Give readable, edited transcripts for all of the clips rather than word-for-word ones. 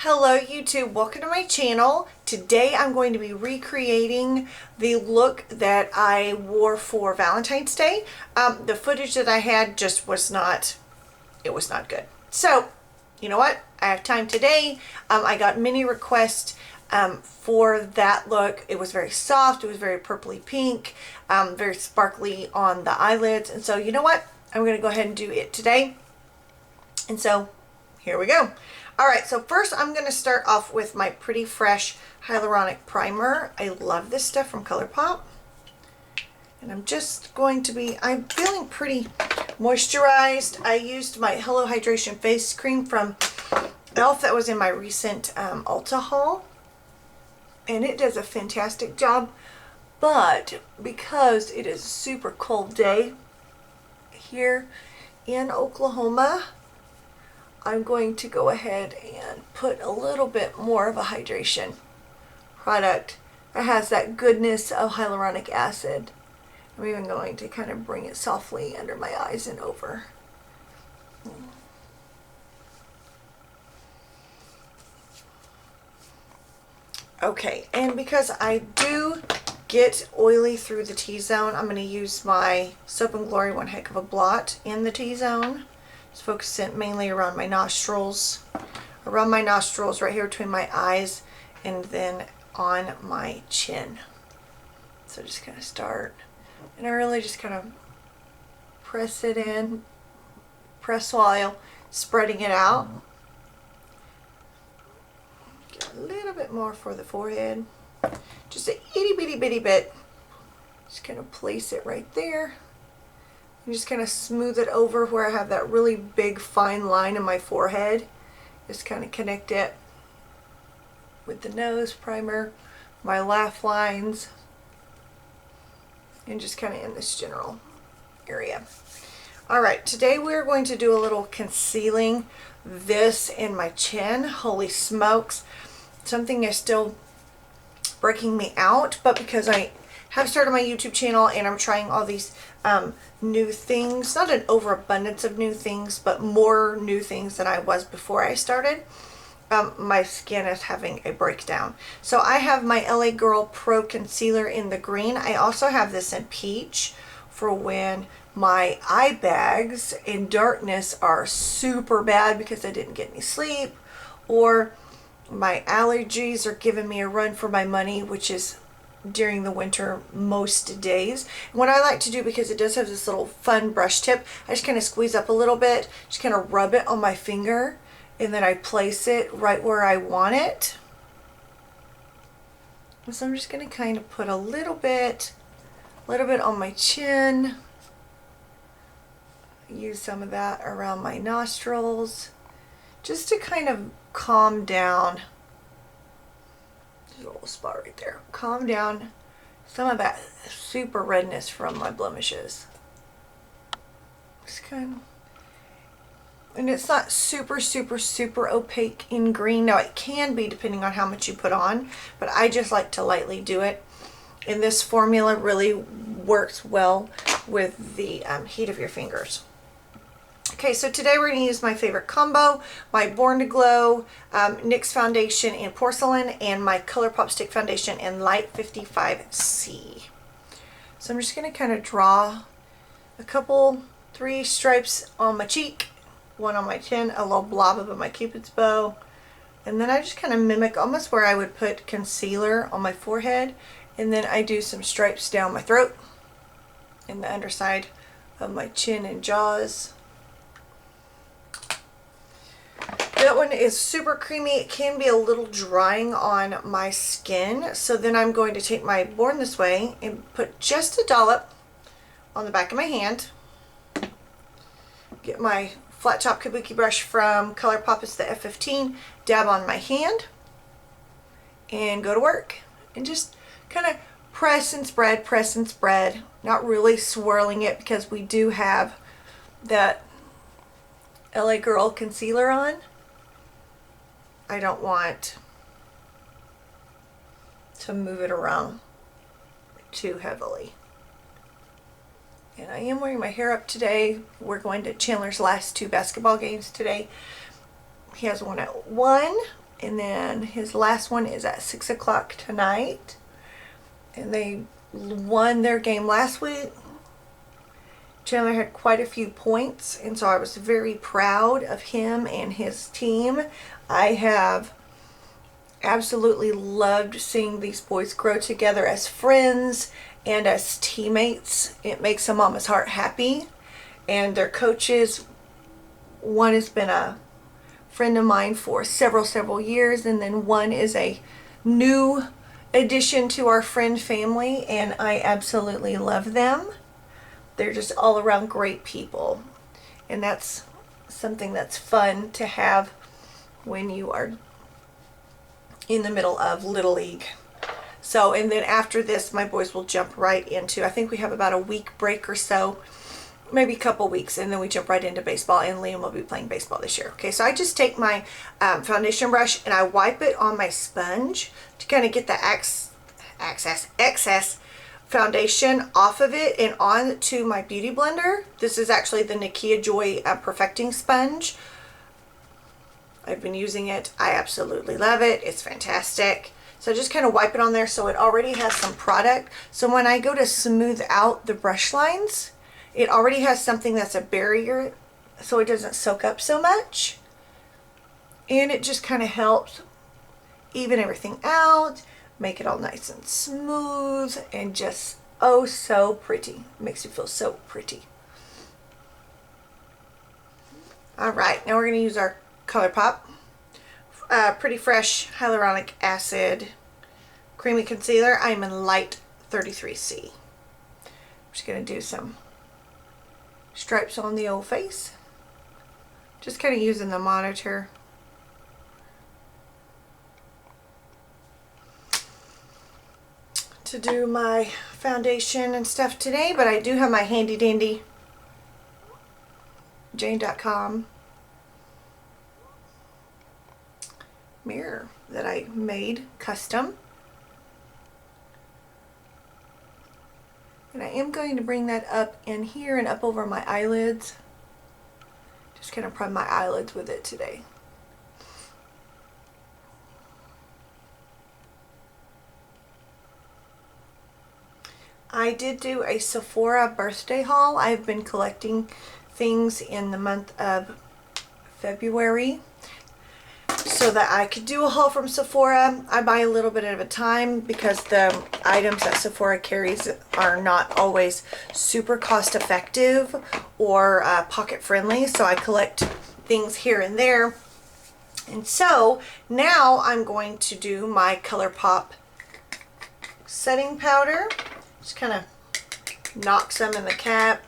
Hello YouTube, welcome to my channel. Today I'm going to be recreating the look that I wore for Valentine's Day. The footage that I had just was not good. So, you know what? I have time today. I got many requests for that look. It was very soft, it was very purpley pink, very sparkly on the eyelids. And so, you know what? I'm going to go ahead and do it today. And so, here we go. Alright, so first I'm going to start off with my Pretty Fresh Hyaluronic Primer. I love this stuff from Colourpop. And I'm just going to be, I'm feeling pretty moisturized. I used my Hello Hydration Face Cream from e.l.f. that was in my recent Ulta haul. And it does a fantastic job. But because it is a super cold day here in Oklahoma, I'm going to go ahead and put a little bit more of a hydration product that has that goodness of hyaluronic acid. I'm even going to kind of bring it softly under my eyes and over. Okay, and because I do get oily through the T-zone, I'm going to use my Soap&Glory One Heck of a Blot in the T-zone. Just focus it mainly around my nostrils. Around my nostrils, right here between my eyes, and then on my chin. So just kind of start. And I really just kind of press it in. Press while spreading it out. Get a little bit more for the forehead. Just a itty bitty bitty bit. Just kind of place it right there. And just kind of smooth it over where I have that really big fine line in my forehead. Just kind of connect it with the nose primer, my laugh lines, and just kind of in this general area. Alright, today we're going to do a little concealing this in my chin. Holy smokes. Something is still breaking me out, but because I have started my YouTube channel and I'm trying all these new things, not an overabundance of new things, but more new things than I was before I started, my skin is having a breakdown. So I have my LA Girl Pro Concealer in the green. I also have this in peach for when my eye bags in darkness are super bad because I didn't get any sleep, or my allergies are giving me a run for my money, which is during the winter most days. And what I like to do, because it does have this little fun brush tip, I just kind of squeeze up a little bit, just kind of rub it on my finger, and then I place it right where I want it. So I'm just going to kind of put a little bit on my chin. Use some of that around my nostrils, just to kind of calm down. There's a little spot right there. Calm down some of that super redness from my blemishes. Just kind of, and it's not super opaque in green. Now it can be depending on how much you put on, but I just like to lightly do it. And this formula really works well with the heat of your fingers. Okay, so today we're going to use my favorite combo, my Born to Glow NYX foundation in Porcelain and my Colourpop stick foundation in Light 55C. So I'm just going to kind of draw a couple, 3 stripes on my cheek, 1 on my chin, a little blob above my Cupid's bow, and then I just kind of mimic almost where I would put concealer on my forehead, and then I do some stripes down my throat, in the underside of my chin and jaws. That one is super creamy. It can be a little drying on my skin. So then I'm going to take my Born This Way and put just a dollop on the back of my hand. Get my flat top kabuki brush from Colourpop, it's the F15, dab on my hand, and go to work. And just kind of press and spread. Not really swirling it because we do have that LA Girl concealer on. I don't want to move it around too heavily. And I am wearing my hair up today. We're going to Chandler's last 2 basketball games today. He has one at 1 And then his last one is at 6 o'clock tonight. And they won their game last week. Chandler had quite a few points, and so I was very proud of him and his team. I have absolutely loved seeing these boys grow together as friends and as teammates. It makes a mama's heart happy. And their coaches, one has been a friend of mine for several years, and then one is a new addition to our friend family, and I absolutely love them. They're just all around great people, and that's something that's fun to have when you are in the middle of Little League. So, and then after this, my boys will jump right into, I think we have about a week break or so, maybe a couple weeks, and then we jump right into baseball, and Liam will be playing baseball this year. Okay, so I just take my foundation brush and I wipe it on my sponge to kind of get the excess foundation off of it and on to my beauty blender. This is actually the Nikkia Joy Perfecting Sponge. I've been using it. I absolutely love it. It's fantastic. So just kind of wipe it on there so it already has some product. So when I go to smooth out the brush lines, it already has something that's a barrier so it doesn't soak up so much. And it just kind of helps even everything out, make it all nice and smooth, and just oh so pretty. It makes you feel so pretty. Alright, now we're going to use our Colourpop Pretty Fresh Hyaluronic Acid Creamy Concealer. I'm in light 33C. I'm just going to do some stripes on the old face. Just kind of using the monitor. To do my foundation and stuff today, but I do have my handy dandy Jane.com mirror that I made custom. And I am going to bring that up in here and up over my eyelids. Just kind of prime my eyelids with it today. I did do a Sephora birthday haul. I've been collecting things in the month of February so that I could do a haul from Sephora. I buy a little bit at a time because the items that Sephora carries are not always super cost effective or pocket friendly, so I collect things here and there. And so now I'm going to do my Colourpop setting powder. Just kind of knock some in the cap,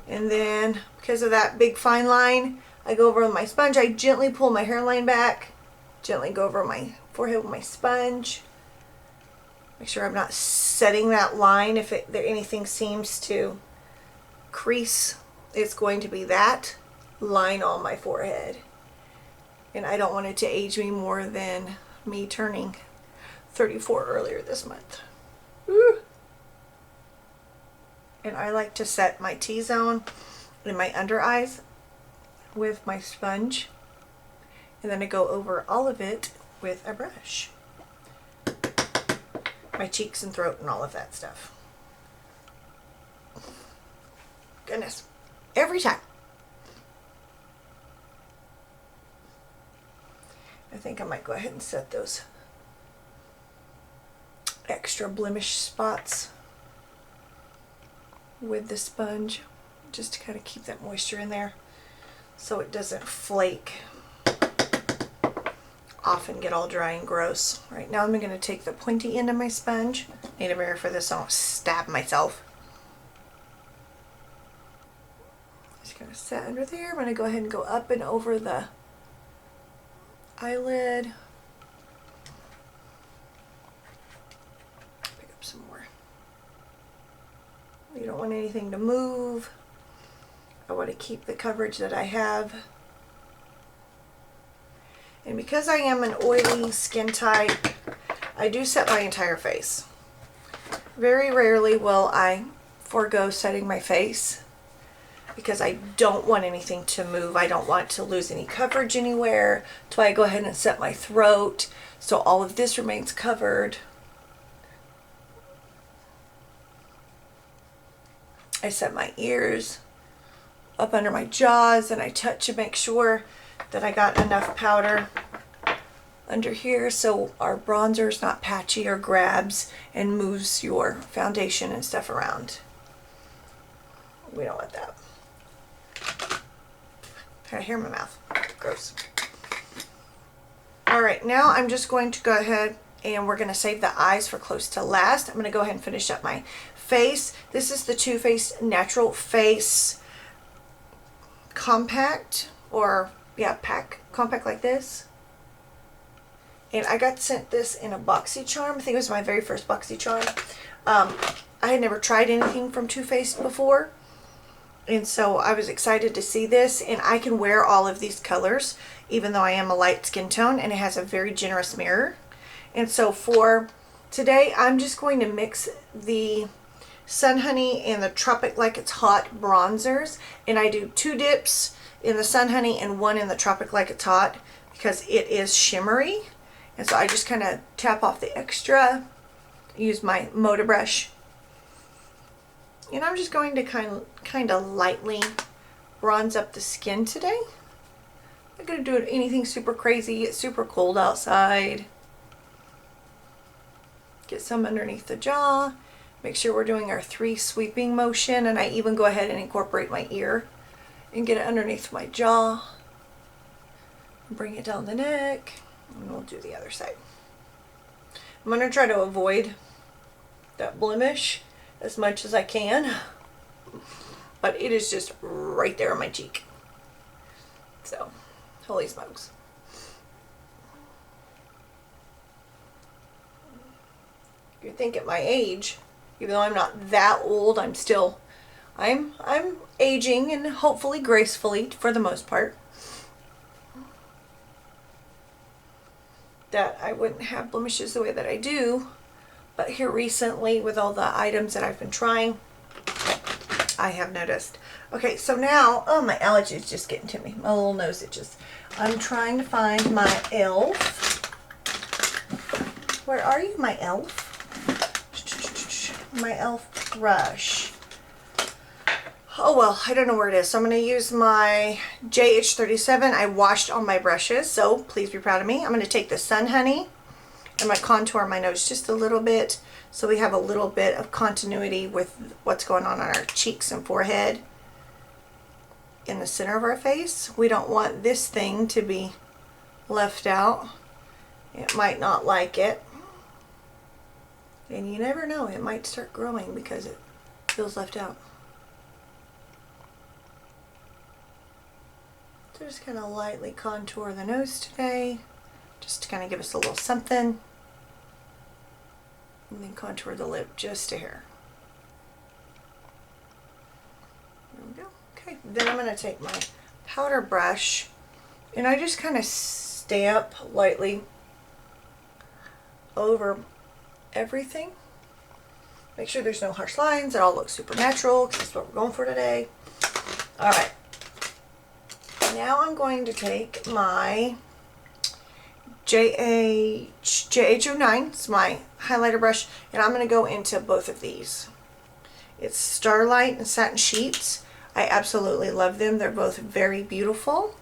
and then because of that big fine line, I go over with my sponge. I gently pull my hairline back, gently go over my forehead with my sponge. Make sure I'm not setting that line. If anything seems to crease, it's going to be that line on my forehead. And I don't want it to age me more than me turning 34 earlier this month. Woo. And I like to set my T-zone in my under eyes with my sponge, and then I go over all of it with a brush. My cheeks and throat and all of that stuff. Goodness, every time. I think I might go ahead and set those extra blemish spots with the sponge, just to kind of keep that moisture in there so it doesn't flake off and get all dry and gross. Right now I'm going to take the pointy end of my sponge. Need a mirror for this so I don't stab myself. Just going to set under there. I'm going to go ahead and go up and over the eyelid. Pick up some more. You don't want anything to move. I want to keep the coverage that I have. And because I am an oily skin type, I do set my entire face. Very rarely will I forego setting my face. because I don't want anything to move. I don't want to lose any coverage anywhere. So I go ahead and set my throat so all of this remains covered. I set my ears up under my jaws, and I touch to make sure that I got enough powder under here so our bronzer is not patchy or grabs and moves your foundation and stuff around. We don't want that. Got hair in my mouth. Gross. Alright, now I'm just going to go ahead and we're going to save the eyes for close to last. I'm going to go ahead and finish up my face. This is the Too Faced Natural Face Compact, or yeah, compact like this. And I got sent this in a Boxy Charm. I think it was my very first Boxy Charm. I had never tried anything from Too Faced before, and so I was excited to see this. And I can wear all of these colors even though I am a light skin tone, and it has a very generous mirror. And so for today, I'm just going to mix the Sun Honey and the Tropic Like It's Hot bronzers, and I do 2 dips in the Sun Honey and 1 in the Tropic Like It's Hot because it is shimmery. And so I just kind of tap off the extra, use my motor brush, and I'm just going to kind of lightly bronze up the skin today. I'm not going to do anything super crazy. It's super cold outside. Get some underneath the jaw. Make sure we're doing our 3 sweeping motion, and I even go ahead and incorporate my ear and get it underneath my jaw. Bring it down the neck, and we'll do the other side. I'm going to try to avoid that blemish as much as I can, but it is just right there on my cheek. So, holy smokes. You think at my age, even though I'm not that old, I'm aging, and hopefully gracefully for the most part, that I wouldn't have blemishes the way that I do. But here recently, with all the items that I've been trying, I have noticed. Okay, so now, oh, my allergy is just getting to me. My little nose itches. I'm trying to find my e.l.f. Where are you, my e.l.f.? My e.l.f. brush. Oh well, I don't know where it is. So I'm going to use my JH37. I washed all my brushes, so please be proud of me. I'm going to take the Sun Honey and my contour my nose just a little bit, so we have a little bit of continuity with what's going on our cheeks and forehead in the center of our face. We don't want this thing to be left out. It might not like it. And you never know, it might start growing because it feels left out. So just kind of lightly contour the nose today, just to kind of give us a little something. And then contour the lip just a hair. There we go. Okay, then I'm going to take my powder brush, and I just kind of stamp lightly over everything. Make sure there's no harsh lines. It all looks super natural because that's what we're going for today. Alright. Now I'm going to take my JH09. It's my highlighter brush, and I'm going to go into both of these. It's Starlight and Satin Sheets. I absolutely love them. They're both very beautiful.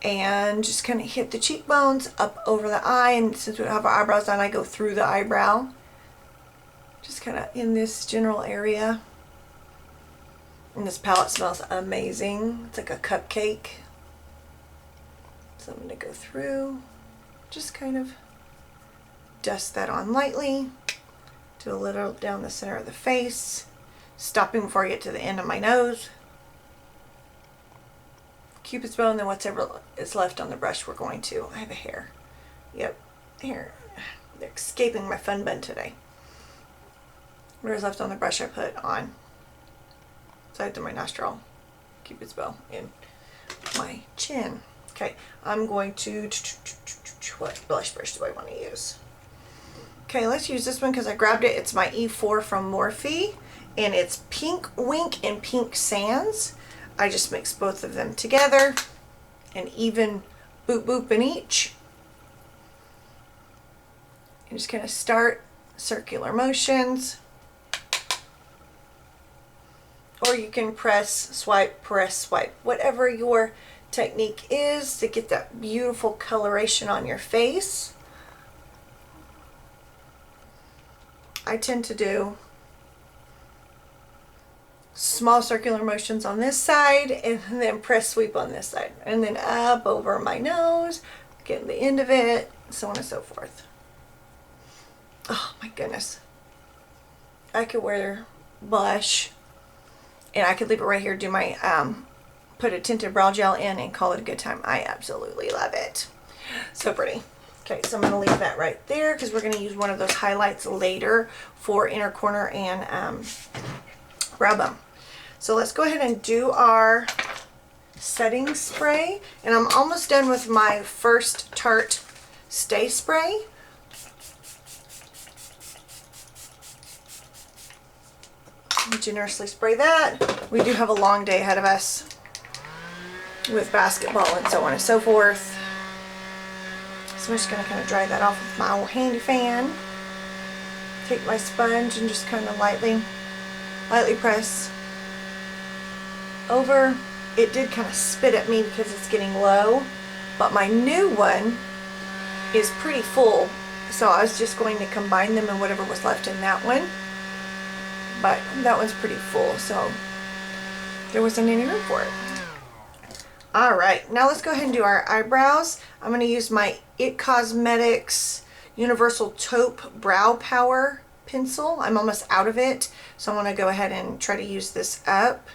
And just kind of hit the cheekbones up over the eye, and since we don't have our eyebrows on, I go through the eyebrow. Just kind of in this general area. And this palette smells amazing. It's like a cupcake. So I'm going to go through, just kind of dust that on lightly. Do a little down the center of the face, stopping before I get to the end of my nose. Cupid's bow, and then whatever is left on the brush we're going to. I have a hair. Yep, hair. They're escaping my fun bun today. Whatever's left on the brush I put on sides of my nostril, Cupid's bow, and my chin. Okay, I'm going to, what blush brush do I want to use? Okay, let's use this one because I grabbed it. It's my E4 from Morphe, and it's Pink Wink and Pink Sands. I just mix both of them together and even boop boop in each. I'm just going to start circular motions. Or you can press, swipe, whatever your technique is to get that beautiful coloration on your face. I tend to do small circular motions on this side and then press sweep on this side. And then up over my nose, getting the end of it, so on and so forth. Oh my goodness. I could wear blush and I could leave it right here, do my, put a tinted brow gel in and call it a good time. I absolutely love it. So pretty. Okay, so I'm going to leave that right there because we're going to use one of those highlights later for inner corner and brow bone. So let's go ahead and do our setting spray. And I'm almost done with my first Tarte Stay Spray. Generously spray that. We do have a long day ahead of us with basketball and so on and so forth. So I'm just going to kind of dry that off with my old handy fan. Take my sponge and just kind of lightly press over. It did kind of spit at me because it's getting low, but my new one is pretty full, so I was just going to combine them and whatever was left in that one. But that one's pretty full, so there wasn't any room for it. Alright, now let's go ahead and do our eyebrows. I'm going to use my IT Cosmetics Universal Taupe Brow Power pencil. I'm almost out of it, so I'm going to go ahead and try to use this up.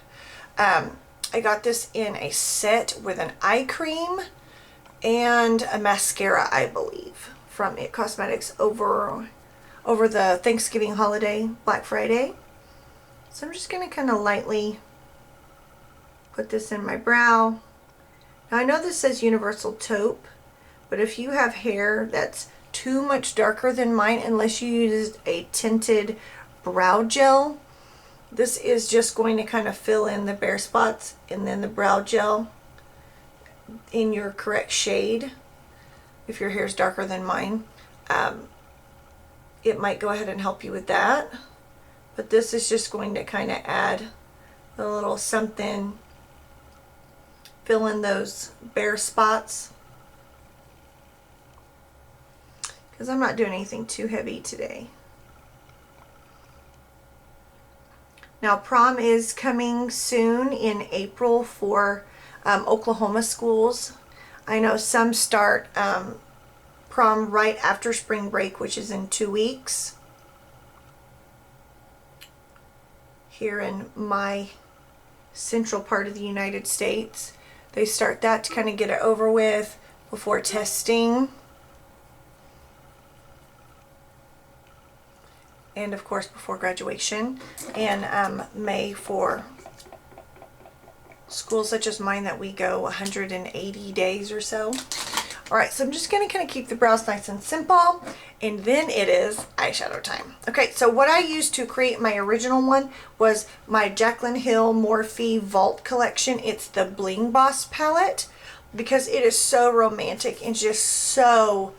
I got this in a set with an eye cream and a mascara, I believe, from IT Cosmetics over the Thanksgiving holiday, Black Friday. So I'm just going to kind of lightly put this in my brow. Now I know this says Universal Taupe, but if you have hair that's too much darker than mine, unless you used a tinted brow gel, this is just going to kind of fill in the bare spots, and then the brow gel in your correct shade. If your hair is darker than mine, it might go ahead and help you with that. But this is just going to kind of add a little something, fill in those bare spots. Because I'm not doing anything too heavy today. Now prom is coming soon in April for Oklahoma schools. I know some start prom right after spring break, which is in 2 weeks. Here in my central part of the United States, they start that to kind of get it over with before testing. And of course before graduation, and May for schools such as mine that we go 180 days or so. Alright, so I'm just going to kind of keep the brows nice and simple, and then it is eyeshadow time. Okay, so what I used to create my original one was my Jaclyn Hill Morphe Vault collection. It's the Bling Boss palette, because it is so romantic and just so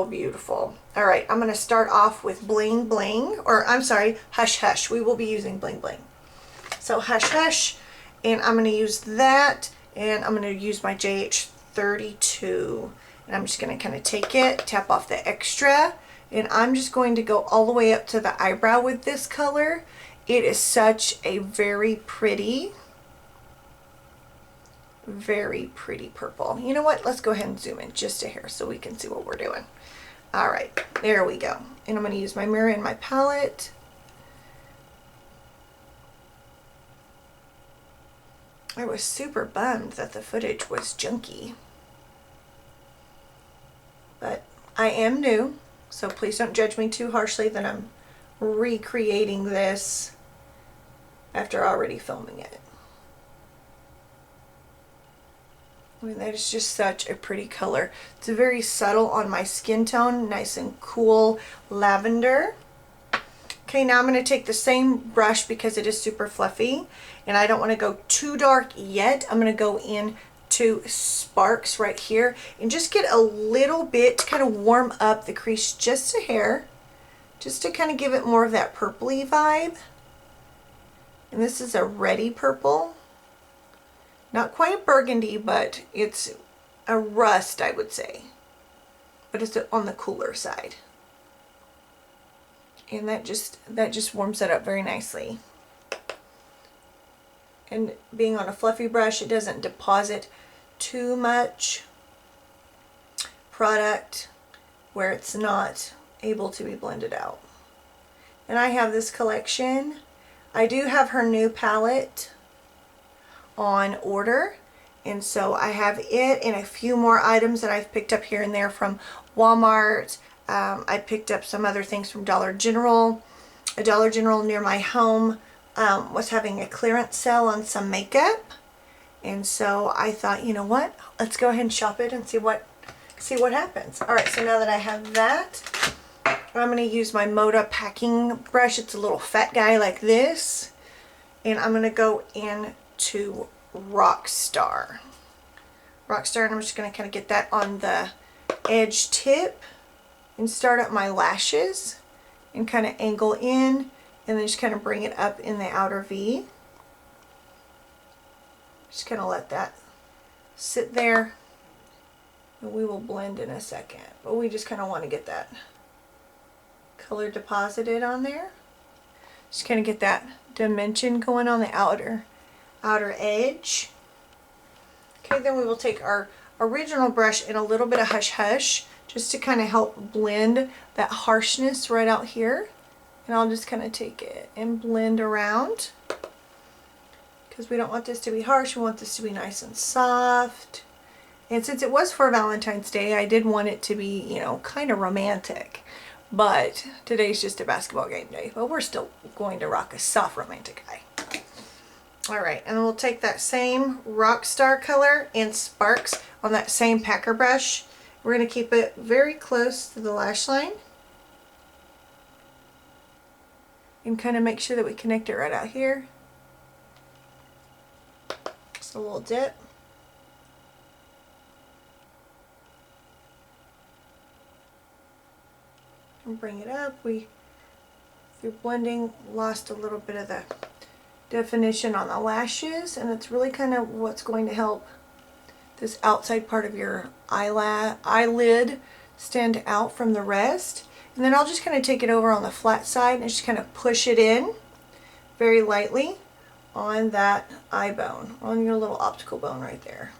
beautiful. Alright, I'm going to start off with Bling Bling, or I'm sorry, Hush Hush. We will be using Bling Bling. So Hush Hush, and I'm going to use that, and I'm going to use my JH32, and I'm just going to kind of take it, tap off the extra, and I'm just going to go all the way up to the eyebrow with this color. It is such a very pretty purple. You know what? Let's go ahead and zoom in just a hair so we can see what we're doing. Alright, there we go. And I'm going to use my mirror and my palette. I was super bummed that the footage was junky. But I am new, so please don't judge me too harshly that I'm recreating this after already filming it. I mean, that is just such a pretty color. It's very subtle on my skin tone, nice and cool lavender. Okay, now I'm going to take the same brush because it is super fluffy and I don't want to go too dark yet. I'm going to go in to Sparks right here and just get a little bit to kind of warm up the crease just a hair, just to kind of give it more of that purpley vibe. And this is a reddy purple. Not quite a burgundy, but it's a rust, I would say. But it's on the cooler side. And that just warms it up very nicely. And being on a fluffy brush, it doesn't deposit too much product where it's not able to be blended out. And I have this collection. I do have her new palette on order, and so I have it and a few more items that I've picked up here and there from Walmart. I picked up some other things from Dollar General. A Dollar General near my home was having a clearance sale on some makeup, and so I thought, you know what, let's go ahead and shop it and see what happens. All right, so now that I have that, I'm going to use my Moda packing brush. It's a little fat guy like this, and I'm going to go into Rockstar, and I'm just going to kind of get that on the edge tip and start up my lashes and kind of angle in and then just kind of bring it up in the outer V. Just kind of let that sit there and we will blend in a second, but we just kind of want to get that color deposited on there. Just kind of get that dimension going on the outer edge. Okay, then we will take our original brush and a little bit of Hush Hush just to kind of help blend that harshness right out here. And I'll just kind of take it and blend around because we don't want this to be harsh. We want this to be nice and soft. And since it was for Valentine's Day, I did want it to be, you know, kind of romantic. But today's just a basketball game day. But we're still going to rock a soft romantic eye. Alright, and we'll take that same Rockstar color and Sparks on that same packer brush. We're going to keep it very close to the lash line. And kind of make sure that we connect it right out here. Just a little dip. And bring it up. We, through blending, lost a little bit of the definition on the lashes, and it's really kind of what's going to help this outside part of your eyelid stand out from the rest. And then I'll just kind of take it over on the flat side and just kind of push it in very lightly on that eye bone, on your little optical bone right there.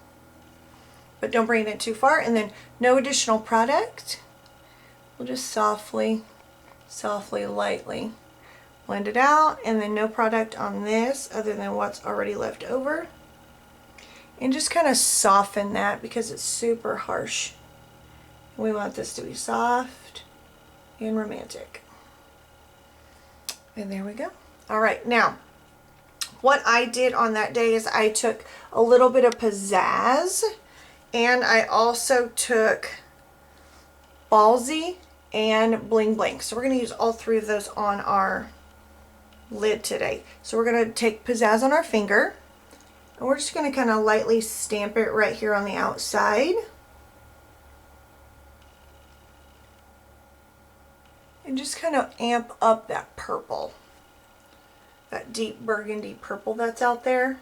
But don't bring it in too far, and then no additional product. We'll just softly, lightly blend it out, and then no product on this other than what's already left over. And just kind of soften that because it's super harsh. We want this to be soft and romantic. And there we go. All right, now what I did on that day is I took a little bit of pizzazz, and I also took Ballsy and Bling Bling. So we're going to use all three of those on our lid today. So we're going to take pizzazz on our finger, and we're just going to kind of lightly stamp it right here on the outside. And just kind of amp up that purple, that deep burgundy purple that's out there.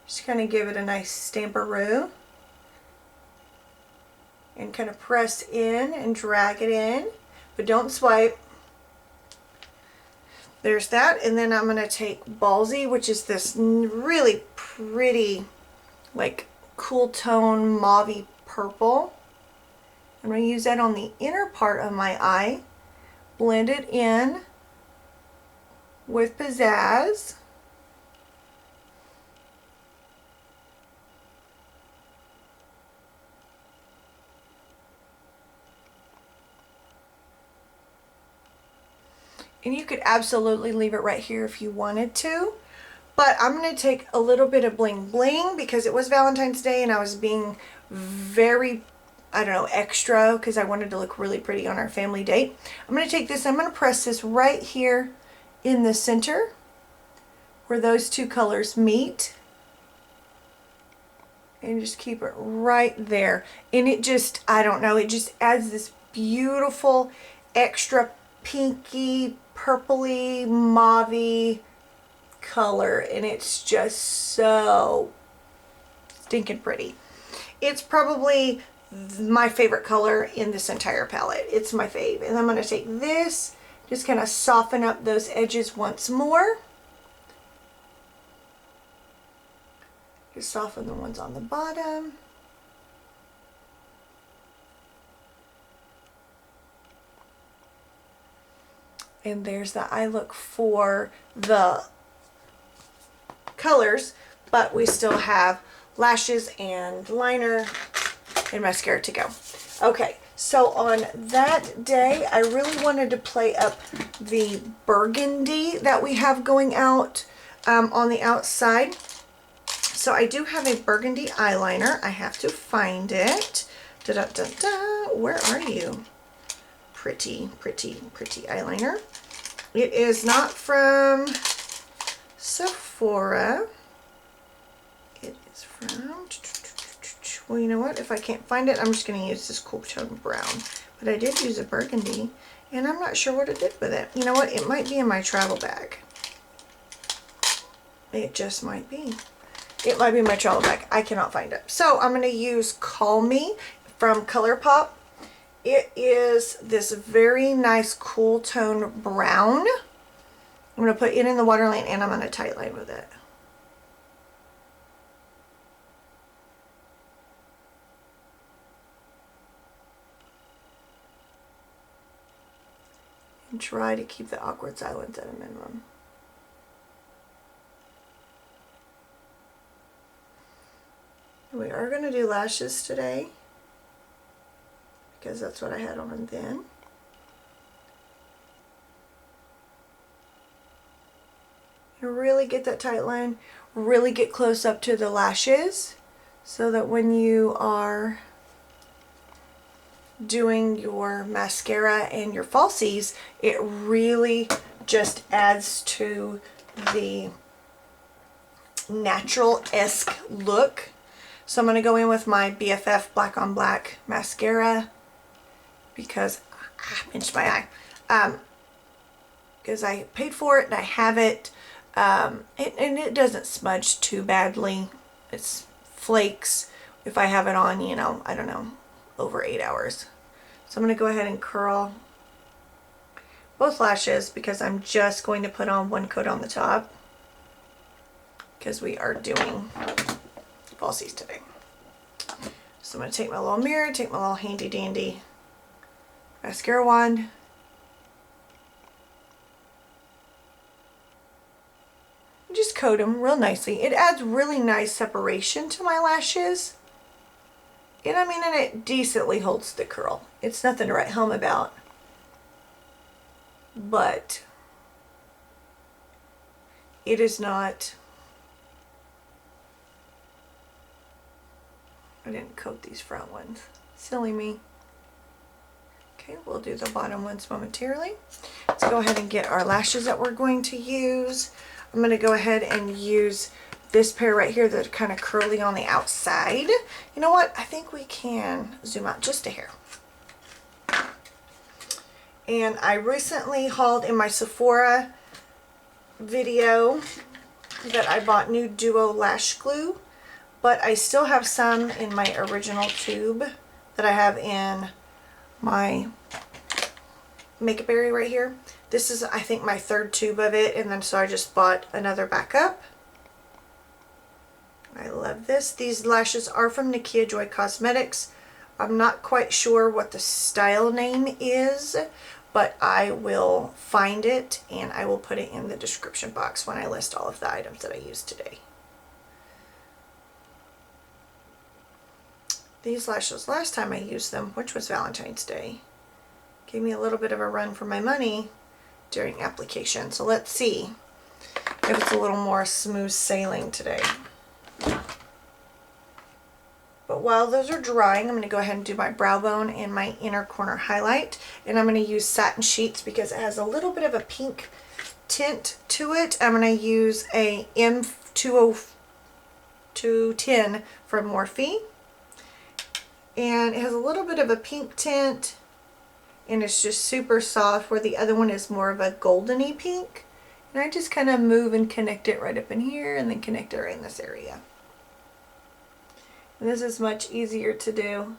Just kind of give it a nice stamperoo. And kind of press in and drag it in, but don't swipe. There's that. And then I'm going to take Ballsy, which is this really pretty, like cool tone mauve-y purple. I'm going to use that on the inner part of my eye. Blend it in with pizzazz. And you could absolutely leave it right here if you wanted to. But I'm going to take a little bit of Bling Bling because it was Valentine's Day and I was being very, I don't know, extra because I wanted to look really pretty on our family date. I'm going to take this, I'm going to press this right here in the center where those two colors meet. And just keep it right there. And it just, I don't know, it just adds this beautiful extra pinky, purpley, mauvey color. And it's just so stinking pretty. It's probably my favorite color in this entire palette. It's my fave. And I'm going to take this, just kind of soften up those edges once more. Just soften the ones on the bottom. And there's the eye look for the colors, but we still have lashes and liner and mascara to go. Okay, so on that day, I really wanted to play up the burgundy that we have going out on the outside. So I do have a burgundy eyeliner. I have to find it. Da da da da. Where are you? Pretty, pretty, pretty eyeliner. It is not from Sephora. It is from, well, you know what? If I can't find it, I'm just going to use this cool tone brown. But I did use a burgundy, and I'm not sure what it did with it. You know what? It might be in my travel bag. It just might be. It might be in my travel bag. I cannot find it. So I'm going to use Call Me from Colourpop. It is this very nice cool tone brown. I'm going to put it in the waterline, and I'm going to tight line with it. And try to keep the awkward silence at a minimum. We are going to do lashes today because that's what I had on then. And really get that tight line, really get close up to the lashes so that when you are doing your mascara and your falsies, it really just adds to the natural-esque look. So I'm going to go in with my BFF Black on Black mascara because I pinched my eye. Because I paid for it and I have it. And it doesn't smudge too badly. It's flakes if I have it on, you know, I don't know, over 8 hours. So I'm going to go ahead and curl both lashes because I'm just going to put on one coat on the top because we are doing falsies today. So I'm going to take my little mirror, take my little handy dandy mascara wand. Just coat them real nicely. It adds really nice separation to my lashes. And I mean, and it decently holds the curl. It's nothing to write home about. But it is not, I didn't coat these front ones. Silly me. Okay, we'll do the bottom ones momentarily. Let's go ahead and get our lashes that we're going to use. I'm going to go ahead and use this pair right here that are kind of curly on the outside. You know what? I think we can zoom out just a hair. And I recently hauled in my Sephora video that I bought new Duo lash glue, but I still have some in my original tube that I have in my makeup area right here. This is, I think, my third tube of it, and then so I just bought another backup. I love this. These lashes are from Nikkia Joy Cosmetics. I'm not quite sure what the style name is, but I will find it and I will put it in the description box when I list all of the items that I used today. These lashes, last time I used them, which was Valentine's Day, gave me a little bit of a run for my money during application. So let's see if it's a little more smooth sailing today. But while those are drying, I'm going to go ahead and do my brow bone and my inner corner highlight. And I'm going to use Satin Sheets because it has a little bit of a pink tint to it. I'm going to use a M210 from Morphe. And it has a little bit of a pink tint, and it's just super soft, where the other one is more of a goldeny pink. And I just kind of move and connect it right up in here, and then connect it right in this area. And this is much easier to do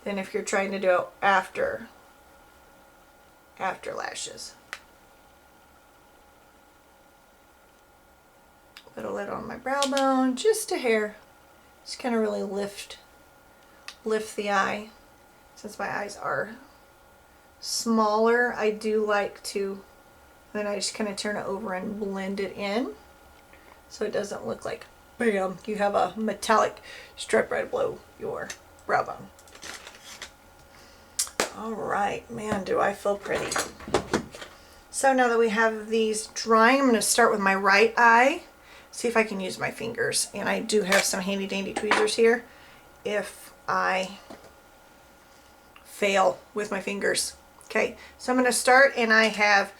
than if you're trying to do it after lashes. Put a little on my brow bone, just a hair. Just kind of really lift the eye. Since my eyes are smaller, I do like to, then I just kind of turn it over and blend it in, so it doesn't look like, bam, you have a metallic stripe right below your brow bone. All right, man, do I feel pretty. So now that we have these drying, I'm going to start with my right eye, see if I can use my fingers. And I do have some handy dandy tweezers here if I fail with my fingers. Okay, so I'm going to start, and I have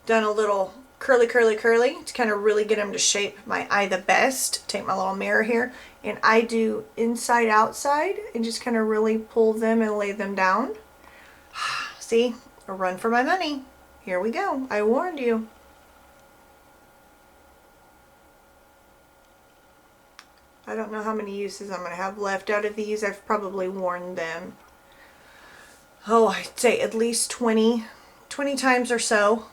done a little curly to kind of really get them to shape my eye the best. Take my little mirror here, and I do inside outside and just kind of really pull them and lay them down. See, a run for my money. Here we go. I warned you. I don't know how many uses I'm going to have left out of these. I've probably worn them, oh, I'd say at least 20 times or so.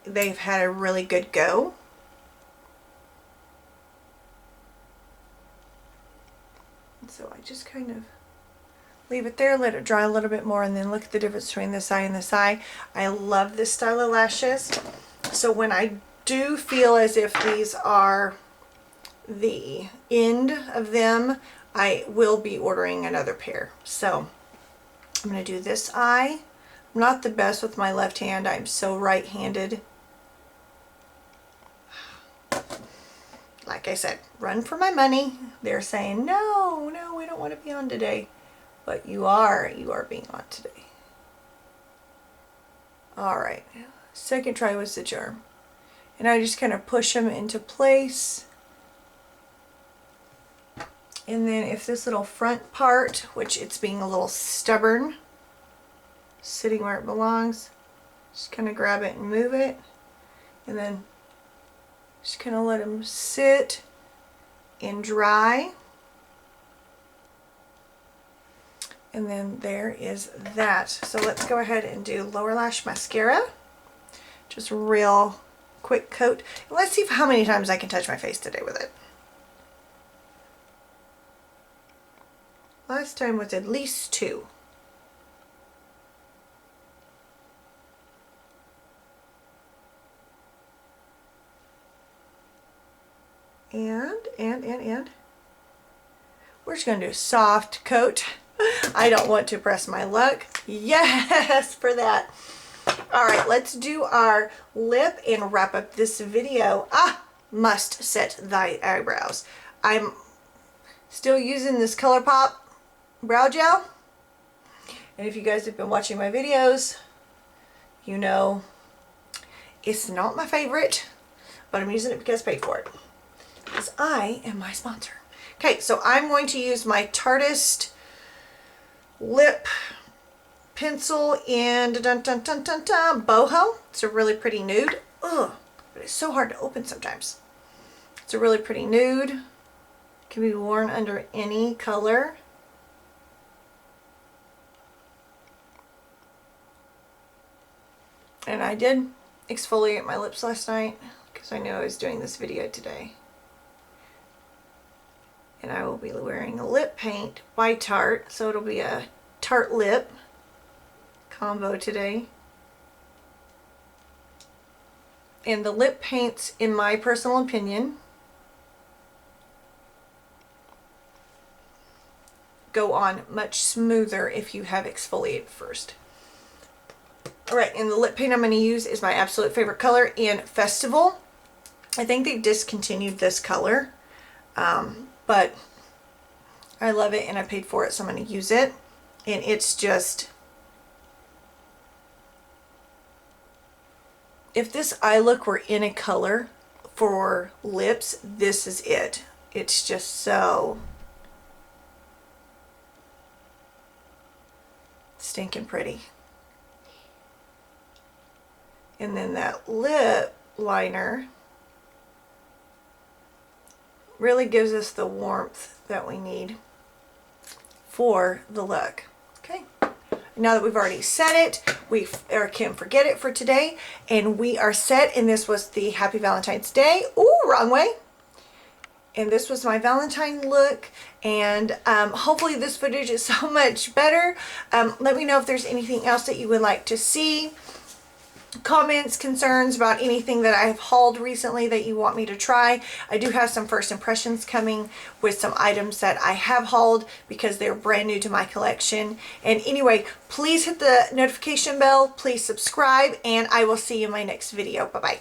They've had a really good go. So I just kind of leave it there, let it dry a little bit more, and then look at the difference between this eye and this eye. I love this style of lashes. So when I do feel as if these are the end of them, I will be ordering another pair. So I'm going to do this eye. I'm not the best with my left hand. I'm so right-handed. Like I said, run for my money. They're saying, no, we don't want to be on today. But you are being on today. Alright, second try with the charm. And I just kind of push them into place. And then if this little front part, which it's being a little stubborn, sitting where it belongs, just kind of grab it and move it. And then just kind of let them sit and dry. And then there is that. So let's go ahead and do lower lash mascara. Just real quick coat. And let's see how many times I can touch my face today with it. Last time was at least 2. And we're just going to do a soft coat. I don't want to press my luck. Yes, for that. All right, let's do our lip and wrap up this video. Must set thy eyebrows. I'm still using this Colourpop brow gel. And if you guys have been watching my videos, you know it's not my favorite, but I'm using it because I paid for it. Because I am my sponsor. Okay, so I'm going to use my Tarte lip pencil in Boho. It's a really pretty nude. Ugh, but it's so hard to open sometimes. It's a really pretty nude. Can be worn under any color. And I did exfoliate my lips last night because I knew I was doing this video today. And I will be wearing a lip paint by Tarte, so it'll be a Tarte lip combo today. And the lip paints, in my personal opinion, go on much smoother if you have exfoliated first. Alright, and the lip paint I'm going to use is my absolute favorite color in Festival. I think they discontinued this color. But I love it and I paid for it, so I'm going to use it. And it's just if this eye look were in a color for lips, this is it. It's just so stinking pretty. And then that lip liner really gives us the warmth that we need for the look. Okay. Now that we've already set it, we can forget it for today, and we are set. And this was the Happy Valentine's Day. Ooh, wrong way. And this was my Valentine look, and hopefully this footage is so much better. Let me know if there's anything else that you would like to see. Comments, concerns about anything that I've hauled recently that you want me to try. I do have some first impressions coming with some items that I have hauled because they're brand new to my collection. And anyway, please hit the notification bell, please subscribe, and I will see you in my next video. Bye-bye.